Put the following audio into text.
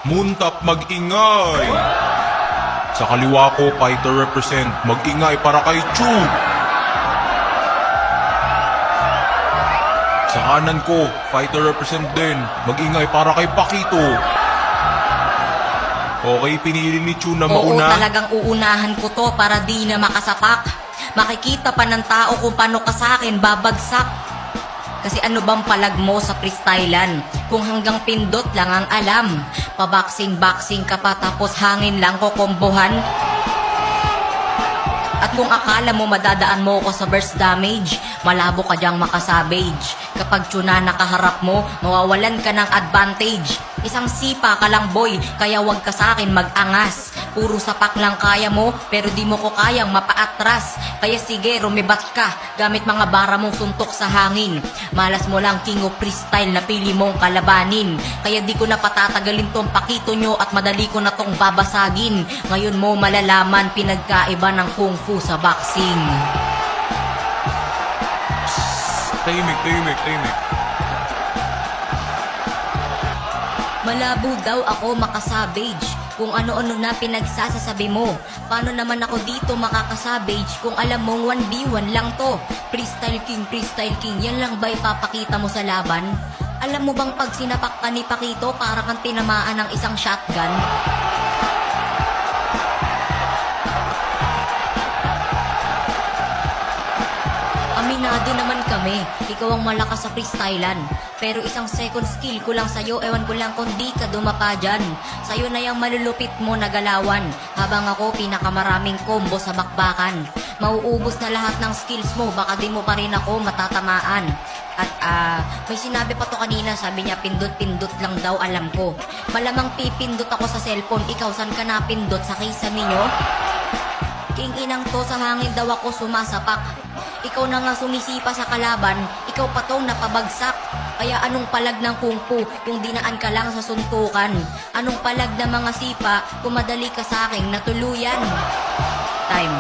Moontap, mag-ingay! Sa kaliwa ko, fighter represent, mag-ingay para kay Chu! Sa kanan ko, fighter represent din, mag-ingay para kay Pakito! Okay, pinili ni Chu na Oo, mauna. talagang uunahan ko to para di na makasapak. Makikita pa ng tao kung paano ka sa akin babagsak. Kasi ano bang palag mo sa freestylan? Kung hanggang pindot lang ang alam. Paboxing-boxing ka pa tapos hangin lang kukombohan. At kung akala mo madadaan mo ako sa burst damage, malabo ka diyang makasavage. Kapag tuna nakaharap mo, mawawalan ka ng advantage. Isang sipa ka lang boy, kaya wag ka sa akin mag-angas. Puro sapak lang kaya mo, pero di mo ko kayang mapaatras. Kaya sige, rumibat ka, gamit mga bara mong suntok sa hangin. Malas mo lang king of freestyle na pili mong kalabanin. Kaya di ko na patatagalin tong pakito nyo at madali ko na tong babasagin. Ngayon mo malalaman pinagkaiba ng kung fu sa boxing. Tahimik. Malabo daw ako makasavage kung ano-ano na pinagsasasabi mo. Paano naman ako dito makakasavage kung alam mong 1v1 lang to? Freestyle king, yan lang ba ipapakita mo sa laban? Alam mo bang pag sinapak ka ni Pakito para kang tinamaan ng isang shotgun? Aminado naman kami, ikaw ang malakas sa freestylan. Pero isang second skill ko lang sa'yo, ewan ko lang kung di ka dumapa dyan. Sa'yo na yung malulupit mo na galawan, habang ako pinakamaraming combo sa bakbakan. Mauubos na lahat ng skills mo, baka di mo pa rin ako matatamaan. At may sinabi pa to kanina, sabi niya pindot-pindot lang daw alam ko. Malamang pipindot ako sa cellphone, ikaw san ka napindot sa kisa ninyo? King inang to, sa hangin daw ako sumasapak. Ikaw na nga sumisipa sa kalaban, ikaw pa tong napabagsak. Kaya anong palag ng kung fu kung dinaan ka lang sa suntukan? Anong palag ng mga sipa kung madali ka sa akin natuluyan? Time.